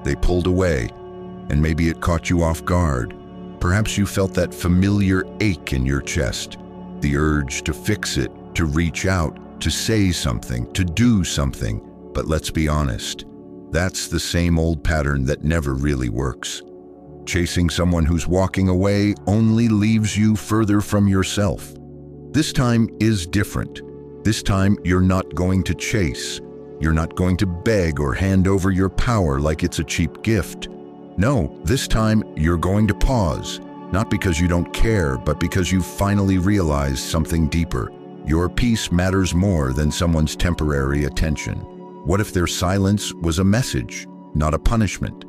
They pulled away, and maybe it caught you off guard. Perhaps you felt that familiar ache in your chest, the urge to fix it, to reach out, to say something, to do something. But let's be honest, that's the same old pattern that never really works. Chasing someone who's walking away only leaves you further from yourself. This time is different. This time you're not going to chase. You're not going to beg or hand over your power like it's a cheap gift. No, this time you're going to pause, not because you don't care, but because you finally realized something deeper. Your peace matters more than someone's temporary attention. What if their silence was a message, not a punishment?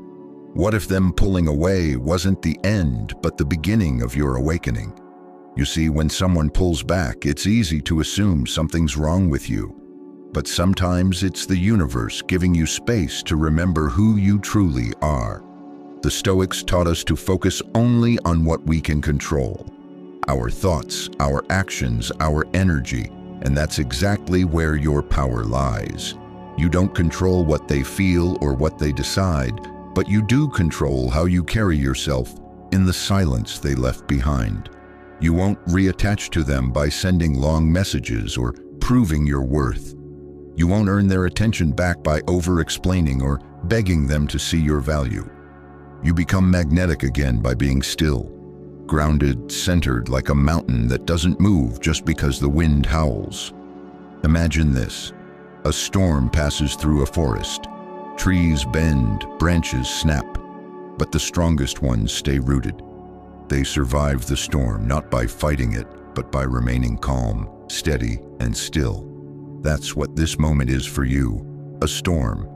What if them pulling away wasn't the end, but the beginning of your awakening? You see, when someone pulls back, it's easy to assume something's wrong with you. But sometimes it's the universe giving you space to remember who you truly are. The Stoics taught us to focus only on what we can control. Our thoughts, our actions, our energy, and that's exactly where your power lies. You don't control what they feel or what they decide, but you do control how you carry yourself in the silence they left behind. You won't reattach to them by sending long messages or proving your worth. You won't earn their attention back by over-explaining or begging them to see your value. You become magnetic again by being still, grounded, centered like a mountain that doesn't move just because the wind howls. Imagine this. A storm passes through a forest. Trees bend, branches snap, but the strongest ones stay rooted. They survive the storm not by fighting it, but by remaining calm, steady, and still. That's what this moment is for you, a storm.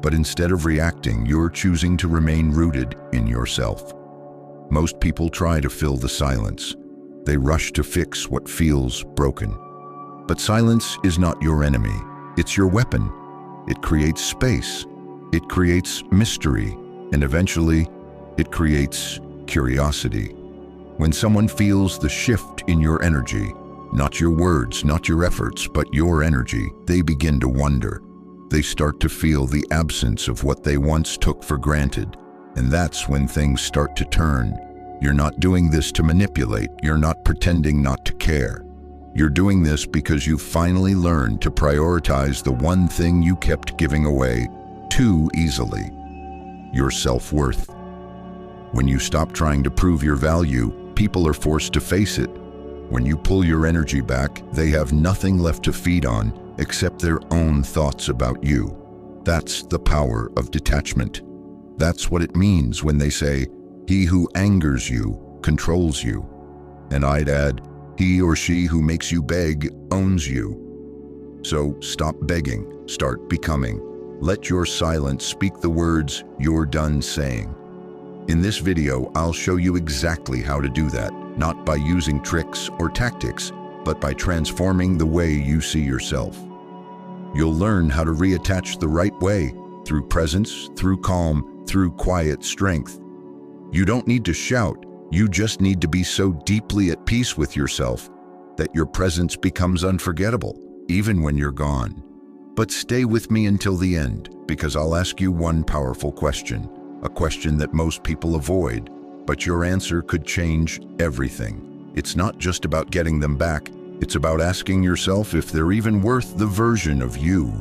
But instead of reacting, you're choosing to remain rooted in yourself. Most people try to fill the silence. They rush to fix what feels broken. But silence is not your enemy. It's your weapon. It creates space. It creates mystery. And eventually, it creates curiosity. When someone feels the shift in your energy, not your words, not your efforts, but your energy, they begin to wonder. They start to feel the absence of what they once took for granted. And that's when things start to turn. You're not doing this to manipulate. You're not pretending not to care. You're doing this because you finally learned to prioritize the one thing you kept giving away too easily: your self-worth. When you stop trying to prove your value, people are forced to face it. When you pull your energy back, they have nothing left to feed on except their own thoughts about you. That's the power of detachment. That's what it means when they say, "He who angers you controls you." And I'd add, "He or she who makes you beg owns you." So stop begging, start becoming. Let your silence speak the words you're done saying. In this video, I'll show you exactly how to do that, not by using tricks or tactics, but by transforming the way you see yourself. You'll learn how to reattach the right way, through presence, through calm, through quiet strength. You don't need to shout, you just need to be so deeply at peace with yourself that your presence becomes unforgettable, even when you're gone. But stay with me until the end, because I'll ask you one powerful question, a question that most people avoid, but your answer could change everything. It's not just about getting them back, it's about asking yourself if they're even worth the version of you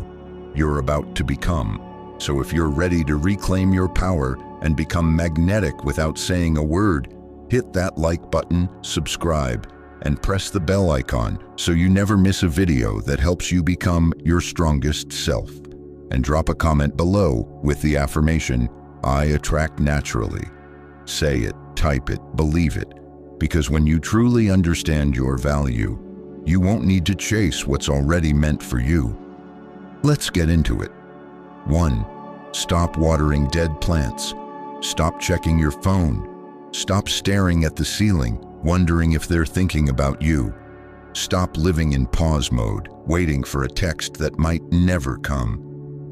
you're about to become. So if you're ready to reclaim your power and become magnetic without saying a word, hit that like button, subscribe, and press the bell icon so you never miss a video that helps you become your strongest self. And drop a comment below with the affirmation, "I attract naturally." Say it, type it, believe it, because when you truly understand your value, you won't need to chase what's already meant for you. Let's get into it. 1. Stop watering dead plants. Stop checking your phone. Stop staring at the ceiling, wondering if they're thinking about you. Stop living in pause mode, waiting for a text that might never come,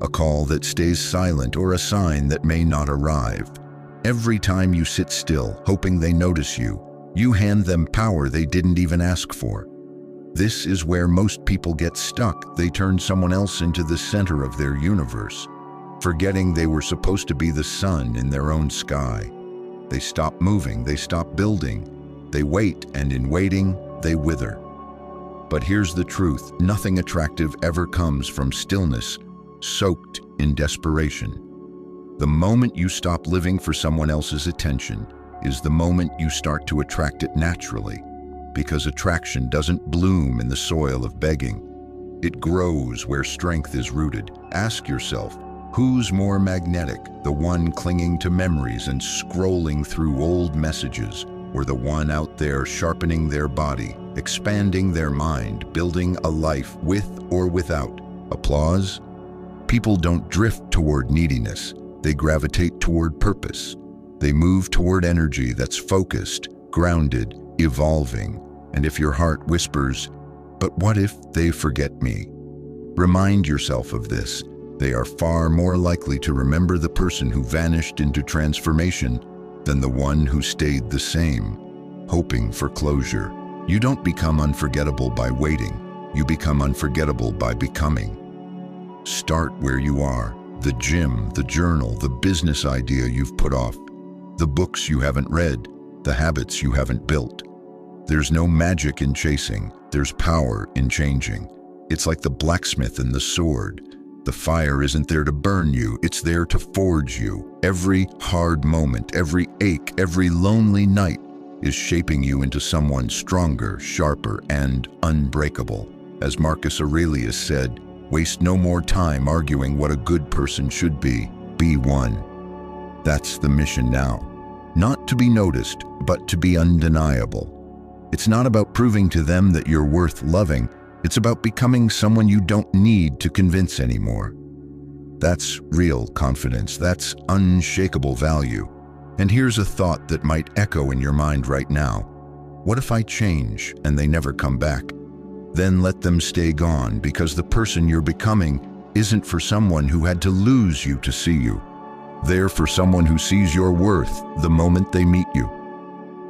a call that stays silent, or a sign that may not arrive. Every time you sit still, hoping they notice you, you hand them power they didn't even ask for. This is where most people get stuck. They turn someone else into the center of their universe. forgetting they were supposed to be the sun in their own sky. They stop moving, they stop building, they wait, and in waiting, they wither. But here's the truth: nothing attractive ever comes from stillness soaked in desperation. The moment you stop living for someone else's attention is the moment you start to attract it naturally, because attraction doesn't bloom in the soil of begging. It grows where strength is rooted. Ask yourself, who's more magnetic, the one clinging to memories and scrolling through old messages, or the one out there sharpening their body, expanding their mind, building a life with or without applause? People don't drift toward neediness. They gravitate toward purpose. They move toward energy that's focused, grounded, evolving. And if your heart whispers, "But what if they forget me?" remind yourself of this. They are far more likely to remember the person who vanished into transformation than the one who stayed the same, hoping for closure. You don't become unforgettable by waiting. You become unforgettable by becoming. Start where you are. The gym, the journal, the business idea you've put off, the books you haven't read, the habits you haven't built. There's no magic in chasing. There's power in changing. It's like the blacksmith and the sword. The fire isn't there to burn you, it's there to forge you. Every hard moment, every ache, every lonely night is shaping you into someone stronger, sharper, and unbreakable. As Marcus Aurelius said, waste no more time arguing what a good person should be. Be one. That's the mission now. Not to be noticed, but to be undeniable. It's not about proving to them that you're worth loving. It's about becoming someone you don't need to convince anymore. That's real confidence. That's unshakable value. And here's a thought that might echo in your mind right now. What if I change and they never come back? Then let them stay gone, because the person you're becoming isn't for someone who had to lose you to see you. They're for someone who sees your worth the moment they meet you,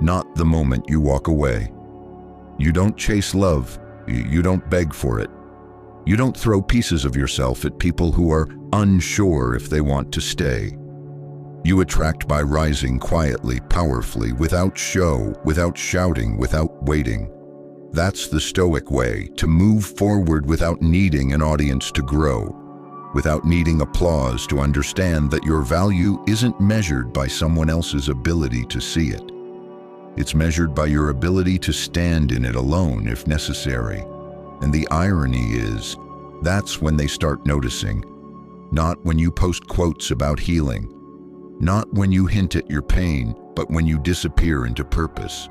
not the moment you walk away. You don't chase love. You don't beg for it. You don't throw pieces of yourself at people who are unsure if they want to stay. You attract by rising quietly, powerfully, without show, without shouting, without waiting. That's the Stoic way, to move forward without needing an audience to grow, without needing applause to understand that your value isn't measured by someone else's ability to see it. It's measured by your ability to stand in it alone if necessary. And the irony is, that's when they start noticing. Not when you post quotes about healing. Not when you hint at your pain, but when you disappear into purpose.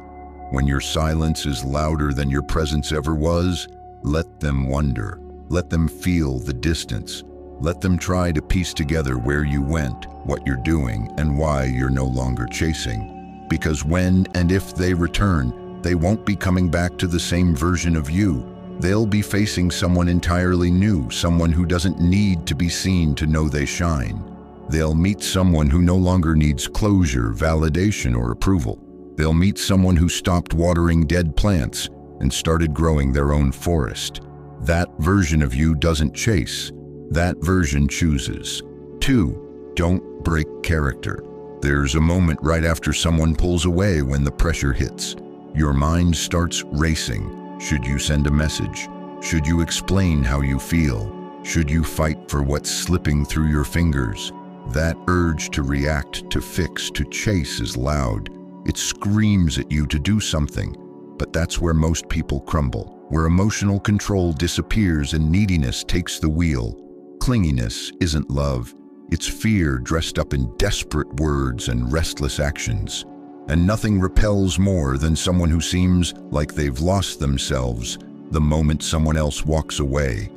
When your silence is louder than your presence ever was, let them wonder. Let them feel the distance. Let them try to piece together where you went, what you're doing, and why you're no longer chasing. Because when and if they return, they won't be coming back to the same version of you. They'll be facing someone entirely new, someone who doesn't need to be seen to know they shine. They'll meet someone who no longer needs closure, validation, or approval. They'll meet someone who stopped watering dead plants and started growing their own forest. That version of you doesn't chase. That version chooses. 2, don't break character. There's a moment right after someone pulls away when the pressure hits. Your mind starts racing. Should you send a message? Should you explain how you feel? Should you fight for what's slipping through your fingers? That urge to react, to fix, to chase is loud. It screams at you to do something. But that's where most people crumble, where emotional control disappears and neediness takes the wheel. Clinginess isn't love. It's fear dressed up in desperate words and restless actions. And nothing repels more than someone who seems like they've lost themselves the moment someone else walks away.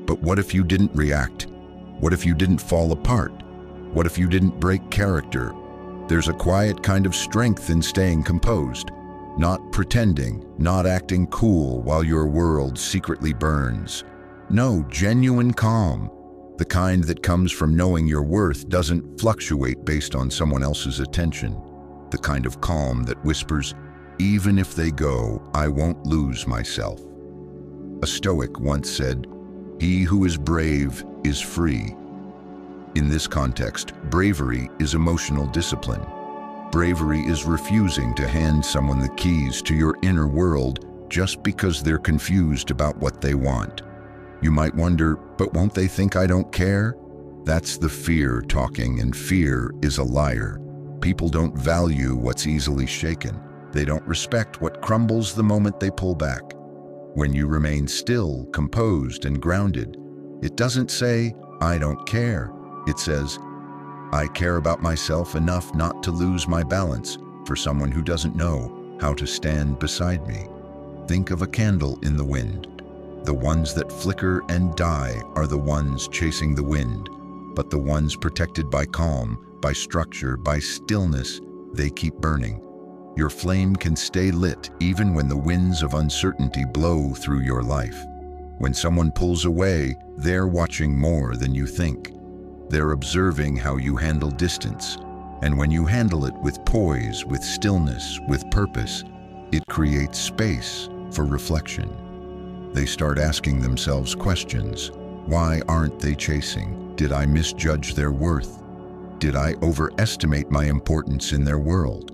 But what if you didn't react? What if you didn't fall apart? What if you didn't break character? There's a quiet kind of strength in staying composed, not pretending, not acting cool while your world secretly burns. No, genuine calm. The kind that comes from knowing your worth doesn't fluctuate based on someone else's attention. The kind of calm that whispers, even if they go, I won't lose myself. A Stoic once said, "He who is brave is free." In this context, bravery is emotional discipline. Bravery is refusing to hand someone the keys to your inner world just because they're confused about what they want. You might wonder, but won't they think I don't care? That's the fear talking, and fear is a liar. People don't value what's easily shaken. They don't respect what crumbles the moment they pull back. When you remain still, composed, and grounded, it doesn't say, I don't care. It says, I care about myself enough not to lose my balance for someone who doesn't know how to stand beside me. Think of a candle in the wind. The ones that flicker and die are the ones chasing the wind, but the ones protected by calm, by structure, by stillness, they keep burning. Your flame can stay lit even when the winds of uncertainty blow through your life. When someone pulls away, they're watching more than you think. They're observing how you handle distance. And when you handle it with poise, with stillness, with purpose, it creates space for reflection. They start asking themselves questions. Why aren't they chasing? Did I misjudge their worth? Did I overestimate my importance in their world?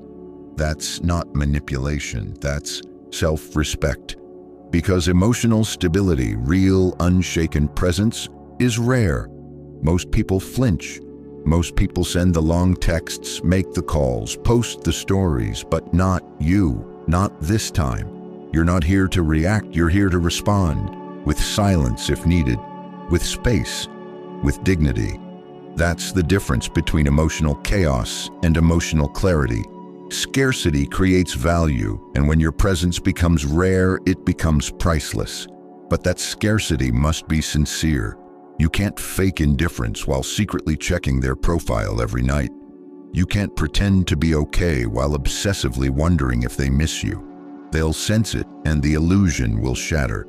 That's not manipulation, that's self-respect. Because emotional stability, real, unshaken presence, is rare. Most people flinch. Most people send the long texts, make the calls, post the stories, but not you, not this time. You're not here to react, you're here to respond, with silence if needed, with space, with dignity. That's the difference between emotional chaos and emotional clarity. Scarcity creates value, and when your presence becomes rare, it becomes priceless. But that scarcity must be sincere. You can't fake indifference while secretly checking their profile every night. You can't pretend to be okay while obsessively wondering if they miss you. They'll sense it, and the illusion will shatter.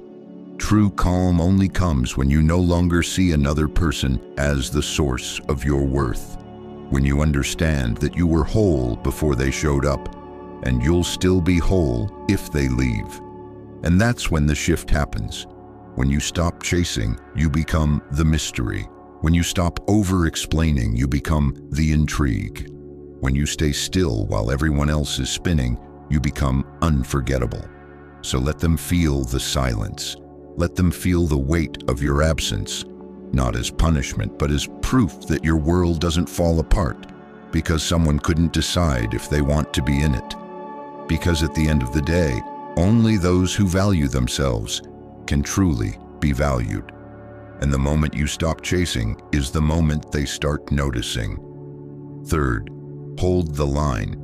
True calm only comes when you no longer see another person as the source of your worth. When you understand that you were whole before they showed up, and you'll still be whole if they leave. And that's when the shift happens. When you stop chasing, you become the mystery. When you stop over-explaining, you become the intrigue. When you stay still while everyone else is spinning, you become unforgettable. So let them feel the silence. Let them feel the weight of your absence, not as punishment, but as proof that your world doesn't fall apart because someone couldn't decide if they want to be in it. Because at the end of the day, only those who value themselves can truly be valued. And the moment you stop chasing is the moment they start noticing. Third, hold the line.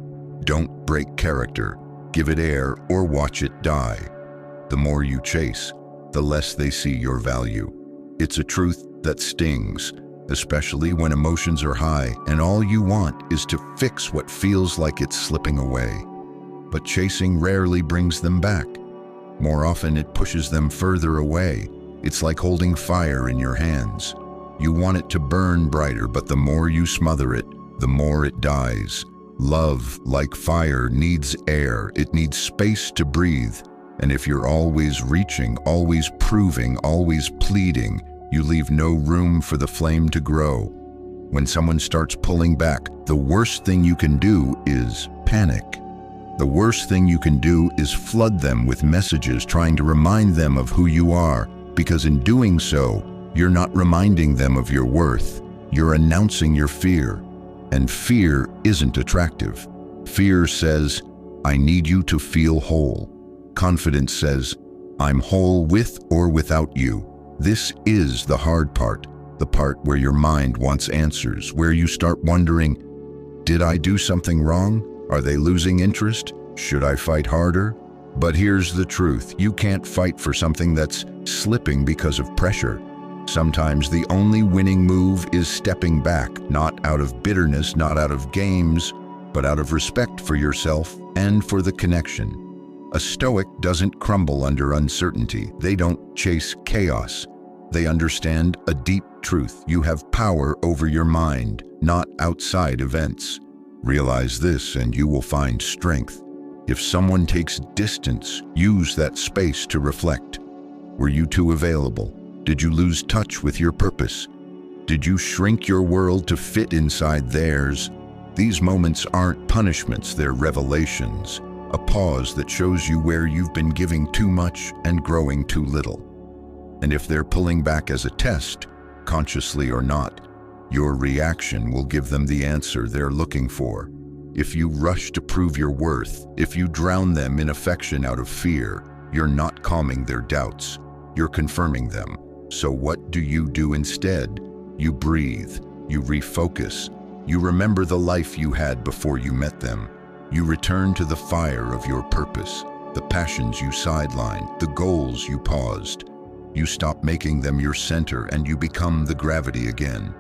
Don't break character. Give it air or watch it die. The more you chase, the less they see your value. It's a truth that stings, especially when emotions are high and all you want is to fix what feels like it's slipping away. But chasing rarely brings them back. More often it pushes them further away. It's like holding fire in your hands. You want it to burn brighter, but the more you smother it, the more it dies. Love, like fire, needs air. It needs space to breathe. And if you're always reaching, always proving, always pleading, you leave no room for the flame to grow. When someone starts pulling back, the worst thing you can do is panic. The worst thing you can do is flood them with messages trying to remind them of who you are, because in doing so, you're not reminding them of your worth. You're announcing your fear. And fear isn't attractive. Fear says, I need you to feel whole. Confidence says, I'm whole with or without you. This is the hard part, the part where your mind wants answers, where you start wondering, did I do something wrong? Are they losing interest? Should I fight harder? But here's the truth, you can't fight for something that's slipping because of pressure. Sometimes the only winning move is stepping back, not out of bitterness, not out of games, but out of respect for yourself and for the connection. A Stoic doesn't crumble under uncertainty. They don't chase chaos. They understand a deep truth. You have power over your mind, not outside events. Realize this and you will find strength. If someone takes distance, use that space to reflect. Were you too available? Did you lose touch with your purpose? Did you shrink your world to fit inside theirs? These moments aren't punishments, they're revelations. A pause that shows you where you've been giving too much and growing too little. And if they're pulling back as a test, consciously or not, your reaction will give them the answer they're looking for. If you rush to prove your worth, if you drown them in affection out of fear, you're not calming their doubts, you're confirming them. So what do you do instead? You breathe, you refocus, you remember the life you had before you met them. You return to the fire of your purpose, the passions you sidelined, the goals you paused. You stop making them your center and you become the gravity again.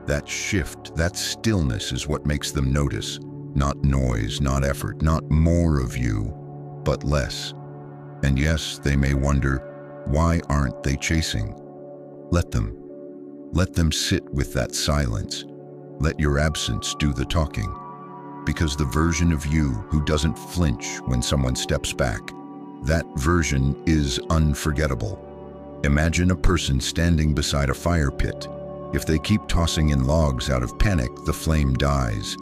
That shift, that stillness is what makes them notice. Not noise, not effort, not more of you, but less. And yes, they may wonder, why aren't they chasing? Let them. Let them sit with that silence. Let your absence do the talking. Because the version of you who doesn't flinch when someone steps back, that version is unforgettable. Imagine a person standing beside a fire pit. If they keep tossing in logs out of panic, the flame dies.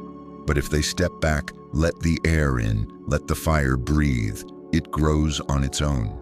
But if they step back, let the air in, let the fire breathe, it grows on its own.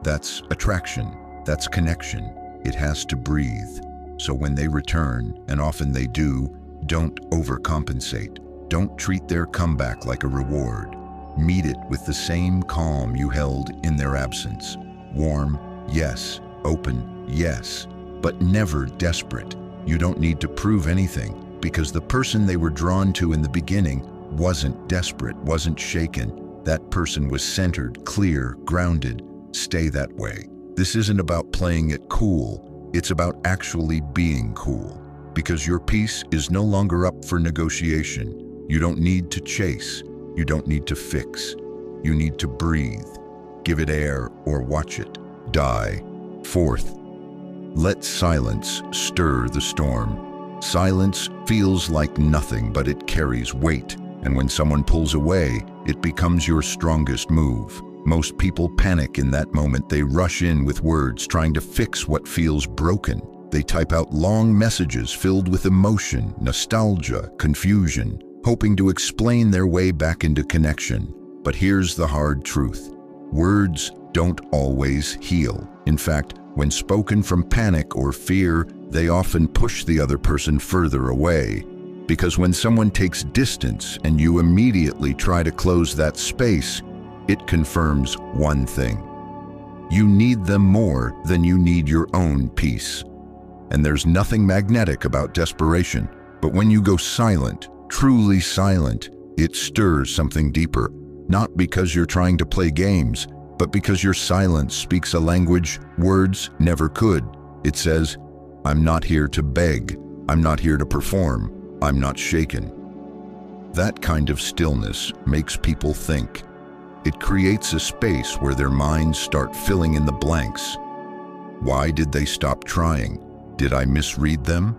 That's attraction, that's connection. It has to breathe. So when they return, and often they do, don't overcompensate. Don't treat their comeback like a reward. Meet it with the same calm you held in their absence. Warm, yes. Open, yes. But never desperate. You don't need to prove anything, because the person they were drawn to in the beginning wasn't desperate, wasn't shaken. That person was centered, clear, grounded. Stay that way. This isn't about playing it cool. It's about actually being cool. Because your peace is no longer up for negotiation. You don't need to chase. You don't need to fix. You need to breathe. Give it air or watch it die. Fourth, let silence stir the storm. Silence feels like nothing, but it carries weight. And when someone pulls away, it becomes your strongest move. Most people panic in that moment. They rush in with words, trying to fix what feels broken. They type out long messages filled with emotion, nostalgia, confusion, hoping to explain their way back into connection. But here's the hard truth. Words don't always heal. In fact, when spoken from panic or fear, they often push the other person further away. Because when someone takes distance and you immediately try to close that space, it confirms one thing. You need them more than you need your own peace. And there's nothing magnetic about desperation, but when you go silent, truly silent, it stirs something deeper. Not because you're trying to play games, but because your silence speaks a language words never could. It says, I'm not here to beg. I'm not here to perform. I'm not shaken. That kind of stillness makes people think. It creates a space where their minds start filling in the blanks. Why did they stop trying? Did I misread them?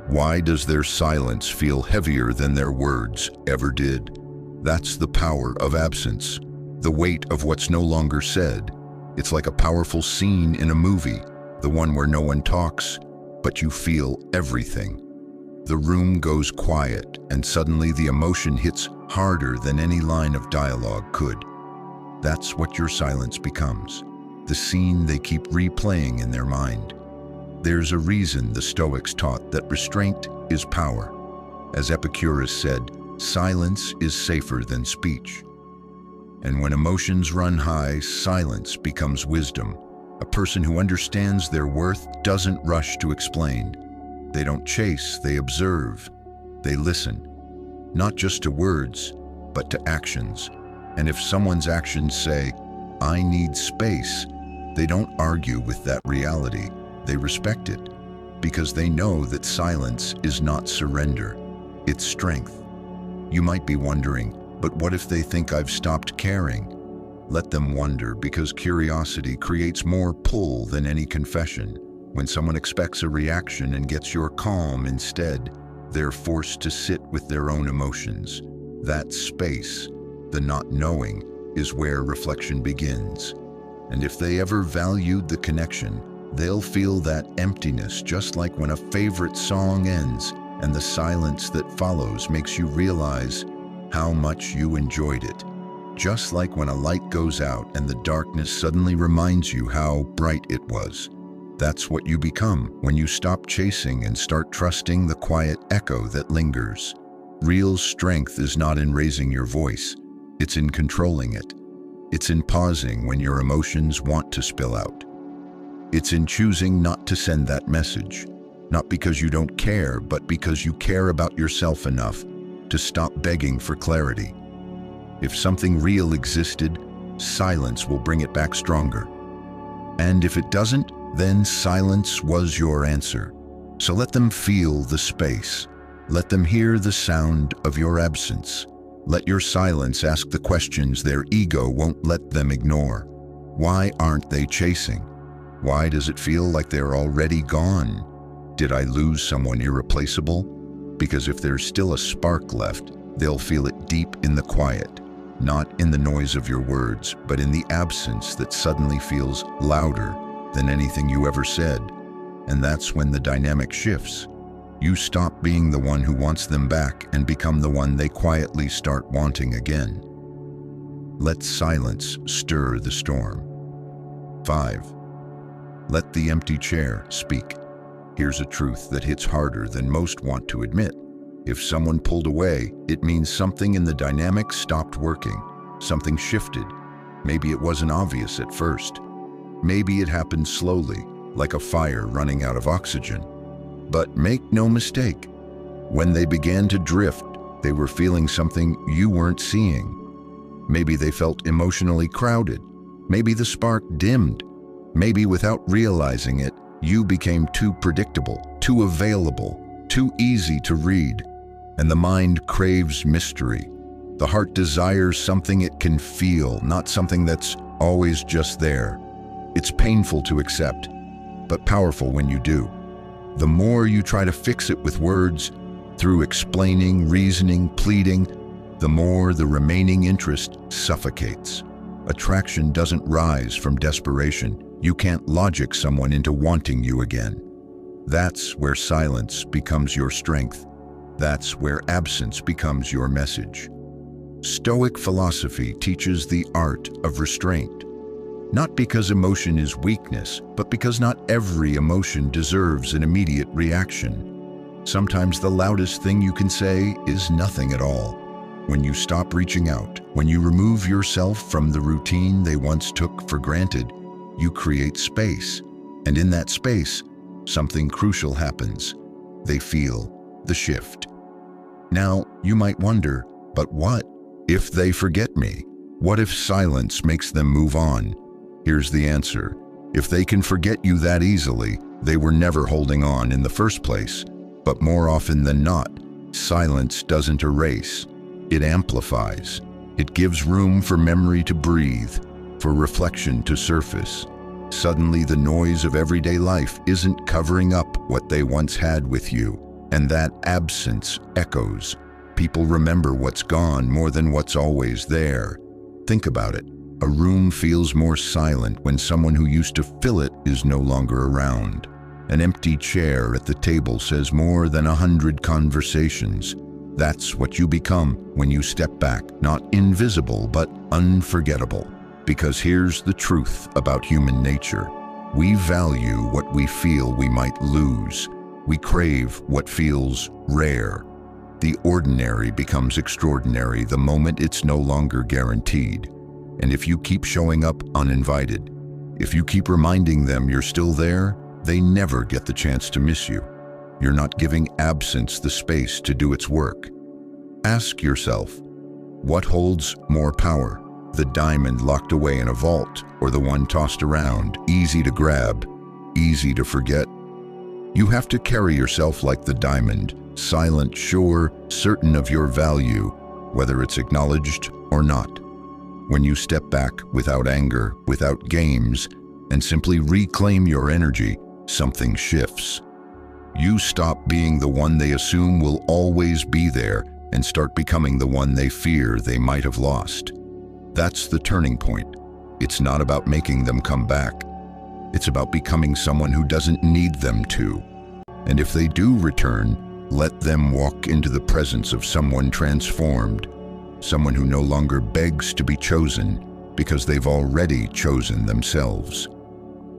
Why does their silence feel heavier than their words ever did? That's the power of absence, the weight of what's no longer said. It's like a powerful scene in a movie, the one where no one talks, but you feel everything. The room goes quiet, and suddenly the emotion hits harder than any line of dialogue could. That's what your silence becomes, the scene they keep replaying in their mind. There's a reason the Stoics taught that restraint is power. As Epicurus said, silence is safer than speech. And when emotions run high, silence becomes wisdom. A person who understands their worth doesn't rush to explain. They don't chase, they observe. They listen, not just to words, but to actions. And if someone's actions say, I need space, they don't argue with that reality. They respect it, because they know that silence is not surrender, it's strength. You might be wondering, but what if they think I've stopped caring? Let them wonder, because curiosity creates more pull than any confession. When someone expects a reaction and gets your calm instead, they're forced to sit with their own emotions. That space, the not knowing, is where reflection begins. And if they ever valued the connection, They'll feel that emptiness just like when a favorite song ends and the silence that follows makes you realize how much you enjoyed it. Just like when a light goes out and the darkness suddenly reminds you how bright it was. That's what you become when you stop chasing and start trusting the quiet echo that lingers. Real strength is not in raising your voice, it's in controlling it. It's in pausing when your emotions want to spill out. It's in choosing not to send that message, not because you don't care, but because you care about yourself enough to stop begging for clarity. If something real existed, silence will bring it back stronger. And if it doesn't, then silence was your answer. So let them feel the space. Let them hear the sound of your absence. Let your silence ask the questions their ego won't let them ignore. Why aren't they chasing? Why does it feel like they're already gone? Did I lose someone irreplaceable? Because if there's still a spark left, they'll feel it deep in the quiet, not in the noise of your words, but in the absence that suddenly feels louder than anything you ever said. And that's when the dynamic shifts. You stop being the one who wants them back and become the one they quietly start wanting again. Let silence stir the storm. 5. Let the empty chair speak. Here's a truth that hits harder than most want to admit. If someone pulled away, it means something in the dynamic stopped working. Something shifted. Maybe it wasn't obvious at first. Maybe it happened slowly, like a fire running out of oxygen. But make no mistake, when they began to drift, they were feeling something you weren't seeing. Maybe they felt emotionally crowded. Maybe the spark dimmed. Maybe without realizing it, you became too predictable, too available, too easy to read. And the mind craves mystery. The heart desires something it can feel, not something that's always just there. It's painful to accept, but powerful when you do. The more you try to fix it with words, through explaining, reasoning, pleading, the more the remaining interest suffocates. Attraction doesn't rise from desperation. You can't logic someone into wanting you again. That's where silence becomes your strength. That's where absence becomes your message. Stoic philosophy teaches the art of restraint. Not because emotion is weakness, but because not every emotion deserves an immediate reaction. Sometimes the loudest thing you can say is nothing at all. When you stop reaching out, when you remove yourself from the routine they once took for granted, you create space. And in that space, something crucial happens. They feel the shift. Now, you might wonder, but what if they forget me? What if silence makes them move on? Here's the answer. If they can forget you that easily, they were never holding on in the first place. But more often than not, silence doesn't erase. It amplifies. It gives room for memory to breathe, for reflection to surface. Suddenly, the noise of everyday life isn't covering up what they once had with you, and that absence echoes. People remember what's gone more than what's always there. Think about it. A room feels more silent when someone who used to fill it is no longer around. An empty chair at the table says more than 100 conversations. That's what you become when you step back, not invisible, but unforgettable. Because here's the truth about human nature. We value what we feel we might lose. We crave what feels rare. The ordinary becomes extraordinary the moment it's no longer guaranteed. And if you keep showing up uninvited, if you keep reminding them you're still there, they never get the chance to miss you. You're not giving absence the space to do its work. Ask yourself, what holds more power? The diamond locked away in a vault, or the one tossed around, easy to grab, easy to forget? You have to carry yourself like the diamond, silent, sure, certain of your value, whether it's acknowledged or not. When you step back without anger, without games, and simply reclaim your energy, something shifts. You stop being the one they assume will always be there and start becoming the one they fear they might have lost. That's the turning point. It's not about making them come back. It's about becoming someone who doesn't need them to. And if they do return, let them walk into the presence of someone transformed, someone who no longer begs to be chosen because they've already chosen themselves.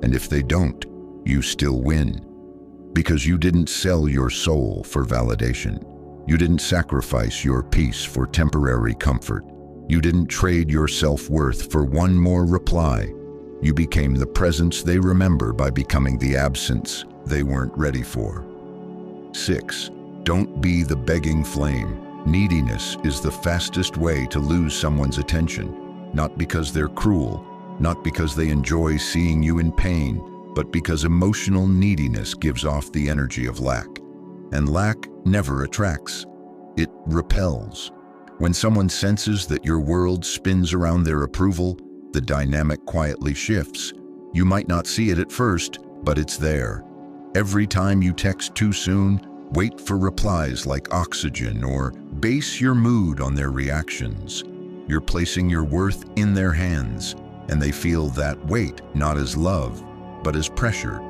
And if they don't, you still win, because you didn't sell your soul for validation. You didn't sacrifice your peace for temporary comfort. You didn't trade your self-worth for one more reply. You became the presence they remember by becoming the absence they weren't ready for. 6. Don't be the begging flame. Neediness is the fastest way to lose someone's attention, not because they're cruel, not because they enjoy seeing you in pain, but because emotional neediness gives off the energy of lack. And lack never attracts. It repels. When someone senses that your world spins around their approval, the dynamic quietly shifts. You might not see it at first, but it's there. Every time you text too soon, wait for replies like oxygen or base your mood on their reactions. You're placing your worth in their hands, and they feel that weight not as love, but as pressure.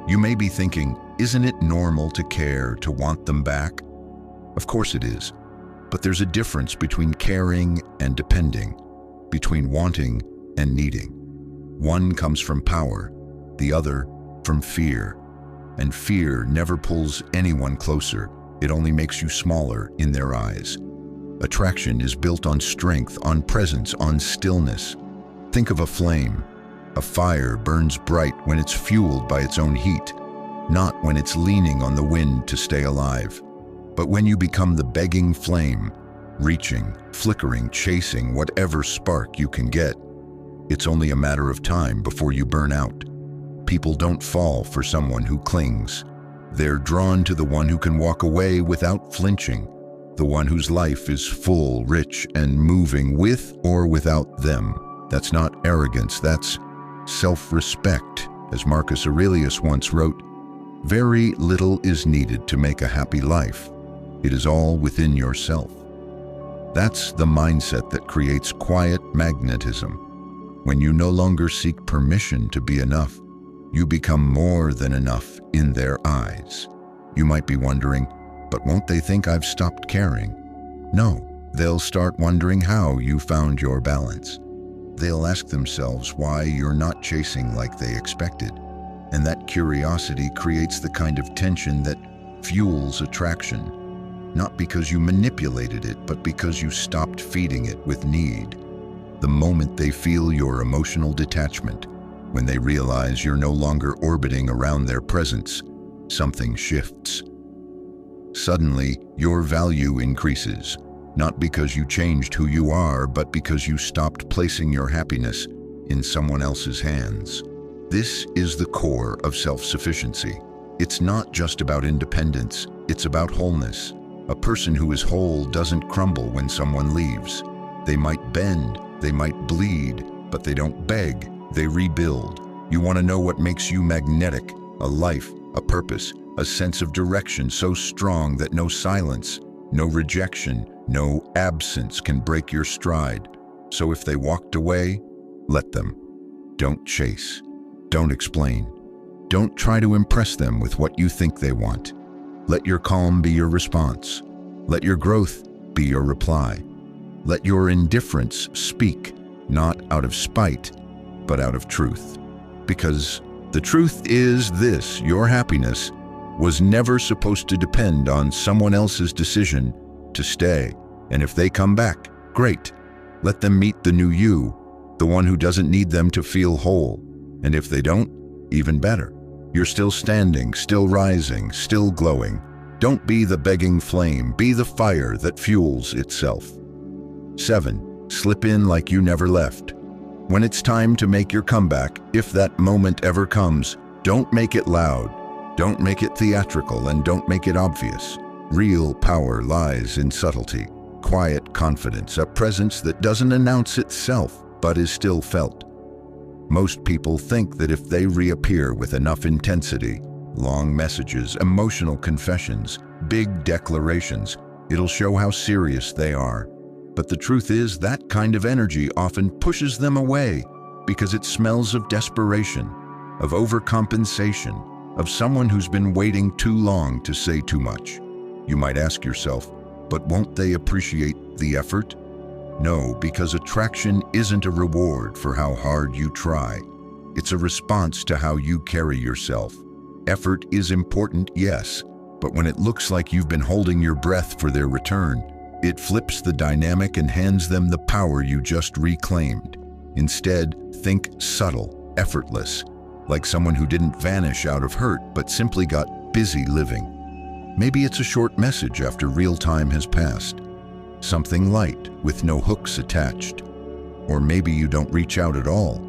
You may be thinking, isn't it normal to care, to want them back? Of course it is, but there's a difference between caring and depending, between wanting and needing. One comes from power, the other from fear. And fear never pulls anyone closer. It only makes you smaller in their eyes. Attraction is built on strength, on presence, on stillness. Think of a flame. A fire burns bright when it's fueled by its own heat, not when it's leaning on the wind to stay alive. But when you become the begging flame, reaching, flickering, chasing whatever spark you can get, it's only a matter of time before you burn out. People don't fall for someone who clings. They're drawn to the one who can walk away without flinching, the one whose life is full, rich, and moving with or without them. That's not arrogance, that's self-respect. As Marcus Aurelius once wrote, "Very little is needed to make a happy life. It is all within yourself." That's the mindset that creates quiet magnetism. When you no longer seek permission to be enough, you become more than enough in their eyes. You might be wondering, but won't they think I've stopped caring? No, they'll start wondering how you found your balance. They'll ask themselves why you're not chasing like they expected. And that curiosity creates the kind of tension that fuels attraction. Not because you manipulated it, but because you stopped feeding it with need. The moment they feel your emotional detachment, when they realize you're no longer orbiting around their presence, something shifts. Suddenly, your value increases, not because you changed who you are, but because you stopped placing your happiness in someone else's hands. This is the core of self-sufficiency. It's not just about independence, it's about wholeness. A person who is whole doesn't crumble when someone leaves. They might bend, they might bleed, but they don't beg. They rebuild. You want to know what makes you magnetic? A life, a purpose, a sense of direction so strong that no silence, no rejection, no absence can break your stride. So if they walked away, let them. Don't chase. Don't explain. Don't try to impress them with what you think they want. Let your calm be your response. Let your growth be your reply. Let your indifference speak, not out of spite, but out of truth. Because the truth is this: your happiness was never supposed to depend on someone else's decision to stay. And if they come back, great. Let them meet the new you, the one who doesn't need them to feel whole. And if they don't, even better. You're still standing, still rising, still glowing. Don't be the begging flame, be the fire that fuels itself. 7. Slip in like you never left. When it's time to make your comeback, if that moment ever comes, don't make it loud, don't make it theatrical, and don't make it obvious. Real power lies in subtlety, quiet confidence, a presence that doesn't announce itself, but is still felt. Most people think that if they reappear with enough intensity, long messages, emotional confessions, big declarations, it'll show how serious they are. But the truth is, that kind of energy often pushes them away because it smells of desperation. of overcompensation, of someone who's been waiting too long to say too much. You might ask yourself, but won't they appreciate the effort? No, because attraction isn't a reward for how hard you try. It's a response to how you carry yourself. Effort is important, yes, but when it looks like you've been holding your breath for their return, it flips the dynamic and hands them the power you just reclaimed. Instead, think subtle, effortless, like someone who didn't vanish out of hurt but simply got busy living. Maybe it's a short message after real time has passed. Something light with no hooks attached. Or maybe you don't reach out at all.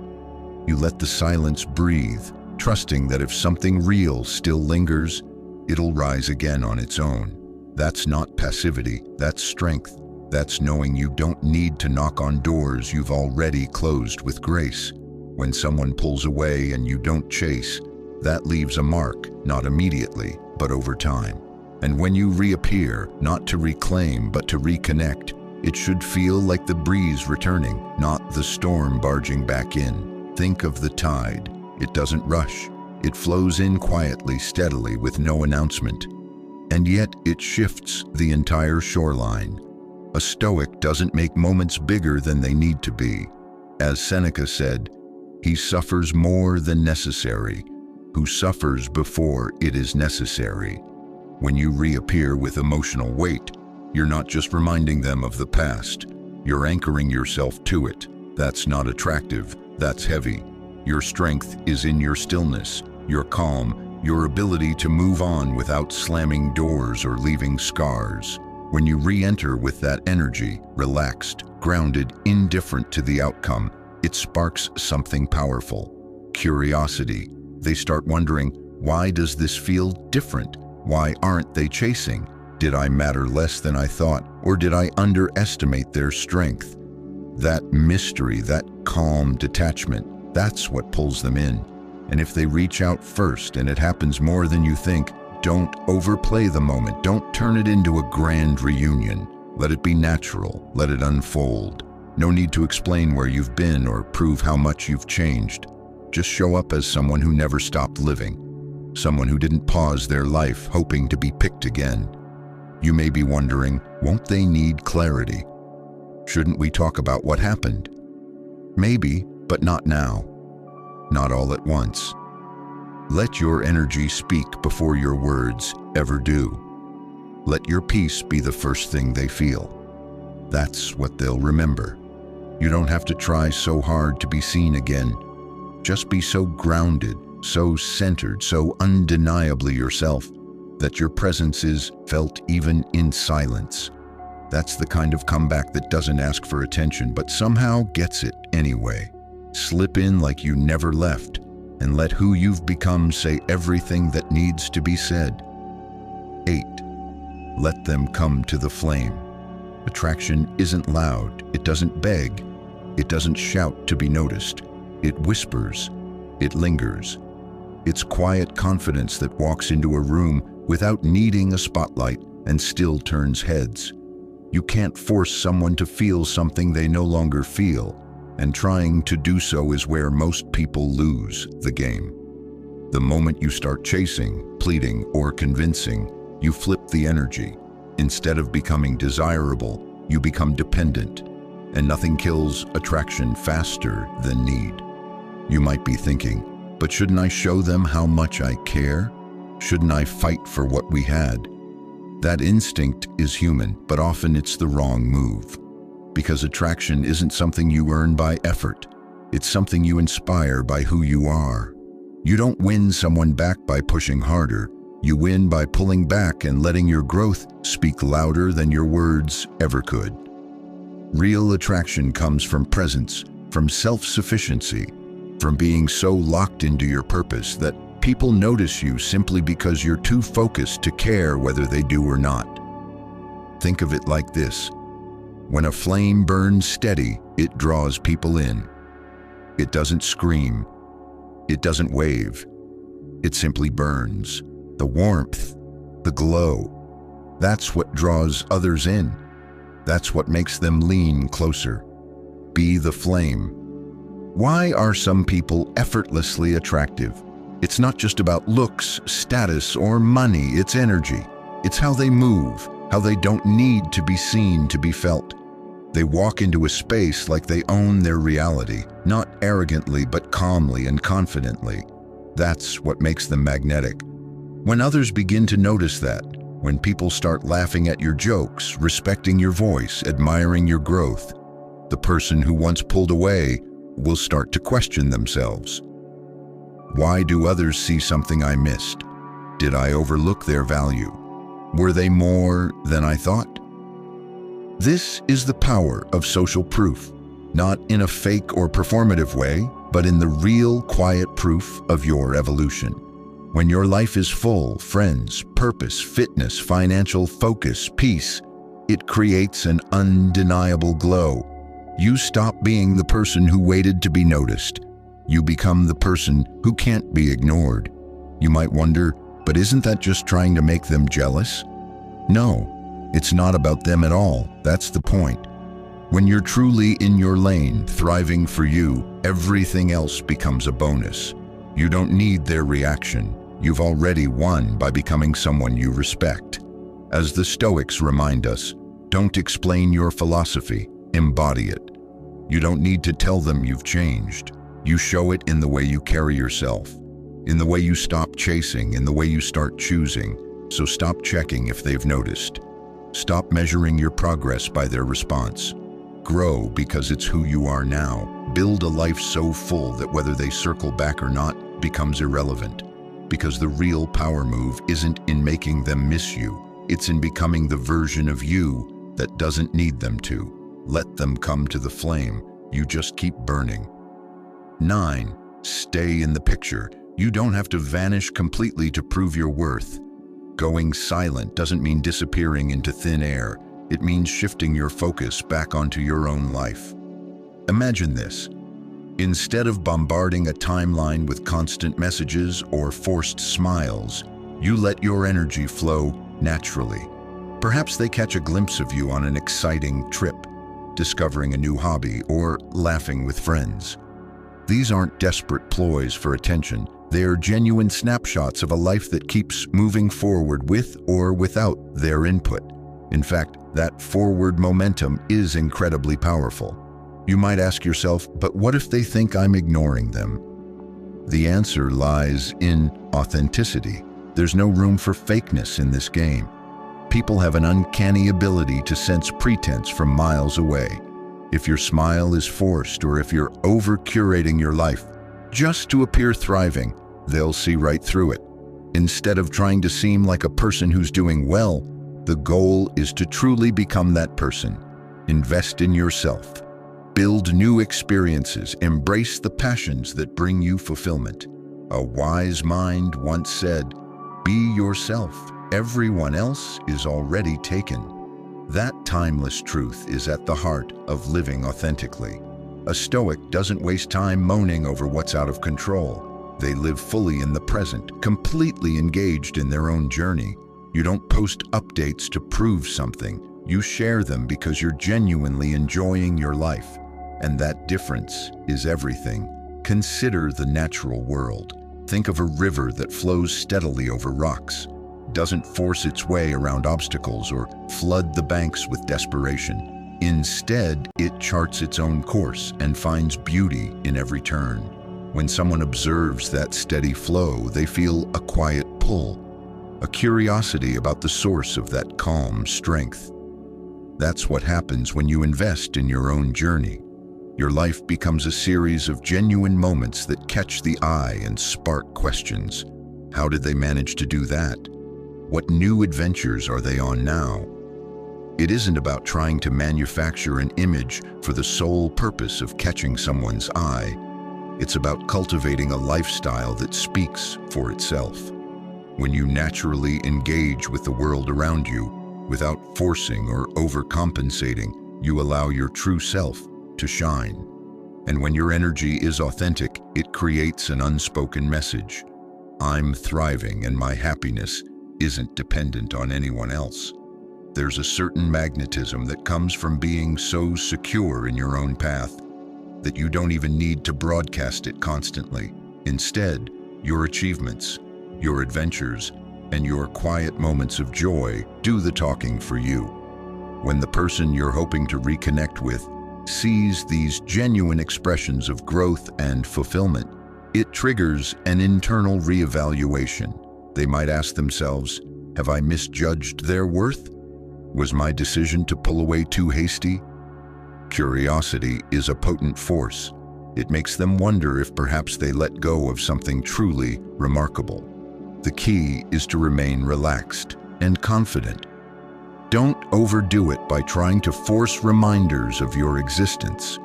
You let the silence breathe, trusting that if something real still lingers, it'll rise again on its own. That's not passivity, that's strength. That's knowing you don't need to knock on doors you've already closed with grace. When someone pulls away and you don't chase, that leaves a mark, not immediately, but over time. And when you reappear, not to reclaim, but to reconnect, it should feel like the breeze returning, not the storm barging back in. Think of the tide. It doesn't rush. It flows in quietly, steadily, with no announcement. And yet it shifts the entire shoreline. A Stoic doesn't make moments bigger than they need to be. As Seneca said, he suffers more than necessary, who suffers before it is necessary. When you reappear with emotional weight, you're not just reminding them of the past, you're anchoring yourself to it. That's not attractive, that's heavy. Your strength is in your stillness, your calm, your ability to move on without slamming doors or leaving scars. When you re-enter with that energy, relaxed, grounded, indifferent to the outcome, it sparks something powerful. Curiosity. They start wondering, why does this feel different? Why aren't they chasing? Did I matter less than I thought, or did I underestimate their strength? That mystery, that calm detachment, that's what pulls them in. And if they reach out first and it happens more than you think, don't overplay the moment. Don't turn it into a grand reunion. Let it be natural. Let it unfold. No need to explain where you've been or prove how much you've changed. Just show up as someone who never stopped living. Someone who didn't pause their life hoping to be picked again. You may be wondering, won't they need clarity? Shouldn't we talk about what happened? Maybe, but not now. Not all at once. Let your energy speak before your words ever do. Let your peace be the first thing they feel. That's what they'll remember. You don't have to try so hard to be seen again. Just be so grounded, so centered, so undeniably yourself, that your presence is felt even in silence. That's the kind of comeback that doesn't ask for attention, but somehow gets it anyway. Slip in like you never left, and let who you've become say everything that needs to be said. 8. Let them come to the flame. Attraction isn't loud, it doesn't beg, it doesn't shout to be noticed. It whispers, it lingers. It's quiet confidence that walks into a room without needing a spotlight and still turns heads. You can't force someone to feel something they no longer feel, and trying to do so is where most people lose the game. The moment you start chasing, pleading, or convincing, you flip the energy. Instead of becoming desirable, you become dependent, and nothing kills attraction faster than need. You might be thinking, but shouldn't I show them how much I care? Shouldn't I fight for what we had? That instinct is human, but often it's the wrong move. Because attraction isn't something you earn by effort. It's something you inspire by who you are. You don't win someone back by pushing harder. You win by pulling back and letting your growth speak louder than your words ever could. Real attraction comes from presence, from self-sufficiency, from being so locked into your purpose that people notice you simply because you're too focused to care whether they do or not. Think of it like this. When a flame burns steady, it draws people in. It doesn't scream. It doesn't wave. It simply burns. The warmth, the glow, that's what draws others in. That's what makes them lean closer. Be the flame. Why are some people effortlessly attractive? It's not just about looks, status, or money, it's energy. It's how they move, how they don't need to be seen to be felt. They walk into a space like they own their reality, not arrogantly but calmly and confidently. That's what makes them magnetic. When others begin to notice that, when people start laughing at your jokes, respecting your voice, admiring your growth, the person who once pulled away will start to question themselves. Why do others see something I missed? Did I overlook their value? Were they more than I thought? This is the power of social proof, not in a fake or performative way, but in the real, quiet proof of your evolution. When your life is full, friends, purpose, fitness, financial focus, peace, it creates an undeniable glow. You stop being the person who waited to be noticed. You become the person who can't be ignored. You might wonder, but isn't that just trying to make them jealous? No, it's not about them at all. That's the point. When you're truly in your lane, thriving for you, everything else becomes a bonus. You don't need their reaction. You've already won by becoming someone you respect. As the Stoics remind us, don't explain your philosophy, embody it. You don't need to tell them you've changed. You show it in the way you carry yourself, in the way you stop chasing, in the way you start choosing. So stop checking if they've noticed. Stop measuring your progress by their response. Grow because it's who you are now. Build a life so full that whether they circle back or not becomes irrelevant. Because the real power move isn't in making them miss you. It's in becoming the version of you that doesn't need them to. Let them come to the flame. You just keep burning. 9. Stay in the picture. You don't have to vanish completely to prove your worth. Going silent doesn't mean disappearing into thin air. It means shifting your focus back onto your own life. Imagine this. Instead of bombarding a timeline with constant messages or forced smiles, you let your energy flow naturally. Perhaps they catch a glimpse of you on an exciting trip, discovering a new hobby, or laughing with friends. These aren't desperate ploys for attention. They are genuine snapshots of a life that keeps moving forward with or without their input. In fact, that forward momentum is incredibly powerful. You might ask yourself, but what if they think I'm ignoring them? The answer lies in authenticity. There's no room for fakeness in this game. People have an uncanny ability to sense pretense from miles away. If your smile is forced or if you're over-curating your life just to appear thriving, they'll see right through it. Instead of trying to seem like a person who's doing well, the goal is to truly become that person. Invest in yourself. Build new experiences. Embrace the passions that bring you fulfillment. A wise mind once said, "Be yourself. Everyone else is already taken." That timeless truth is at the heart of living authentically. A Stoic doesn't waste time moaning over what's out of control. They live fully in the present, completely engaged in their own journey. You don't post updates to prove something. You share them because you're genuinely enjoying your life. And that difference is everything. Consider the natural world. Think of a river that flows steadily over rocks, doesn't force its way around obstacles or flood the banks with desperation. Instead, it charts its own course and finds beauty in every turn. When someone observes that steady flow, they feel a quiet pull, a curiosity about the source of that calm strength. That's what happens when you invest in your own journey. Your life becomes a series of genuine moments that catch the eye and spark questions. How did they manage to do that? What new adventures are they on now? It isn't about trying to manufacture an image for the sole purpose of catching someone's eye. It's about cultivating a lifestyle that speaks for itself. When you naturally engage with the world around you, without forcing or overcompensating, you allow your true self to shine. And when your energy is authentic, it creates an unspoken message. I'm thriving and my happiness isn't dependent on anyone else. There's a certain magnetism that comes from being so secure in your own path that you don't even need to broadcast it constantly. Instead, Your achievements, your adventures, and your quiet moments of joy do the talking for you. When the person you're hoping to reconnect with sees these genuine expressions of growth and fulfillment, it triggers an internal reevaluation. They might ask themselves, have I misjudged their worth? Was my decision to pull away too hasty? Curiosity is a potent force. It makes them wonder if perhaps they let go of something truly remarkable. The key is to remain relaxed and confident. Don't overdo it by trying to force reminders of your existence.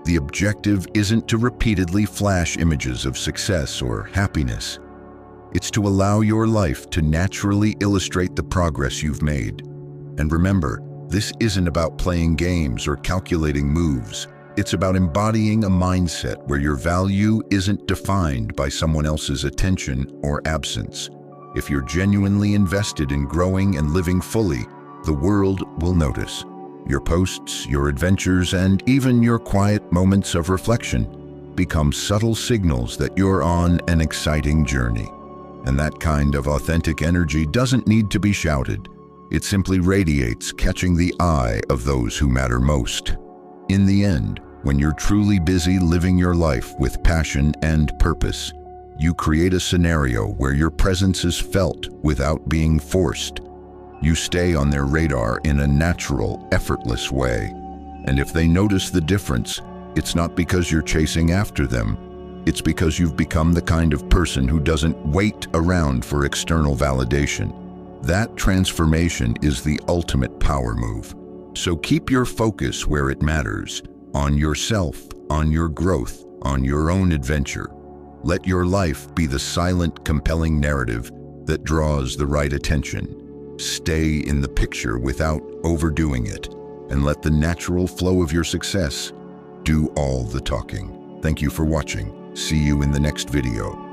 The objective isn't to repeatedly flash images of success or happiness. It's to allow your life to naturally illustrate the progress you've made. And remember, this isn't about playing games or calculating moves. It's about embodying a mindset where your value isn't defined by someone else's attention or absence. If you're genuinely invested in growing and living fully, the world will notice. Your posts, your adventures, and even your quiet moments of reflection become subtle signals that you're on an exciting journey. And that kind of authentic energy doesn't need to be shouted. It simply radiates, catching the eye of those who matter most. In the end, when you're truly busy living your life with passion and purpose, you create a scenario where your presence is felt without being forced. You stay on their radar in a natural, effortless way. And if they notice the difference, it's not because you're chasing after them. It's because you've become the kind of person who doesn't wait around for external validation. That transformation is the ultimate power move. So keep your focus where it matters, on yourself, on your growth, on your own adventure. Let your life be the silent, compelling narrative that draws the right attention. Stay in the picture without overdoing it, and let the natural flow of your success do all the talking. Thank you for watching. See you in the next video.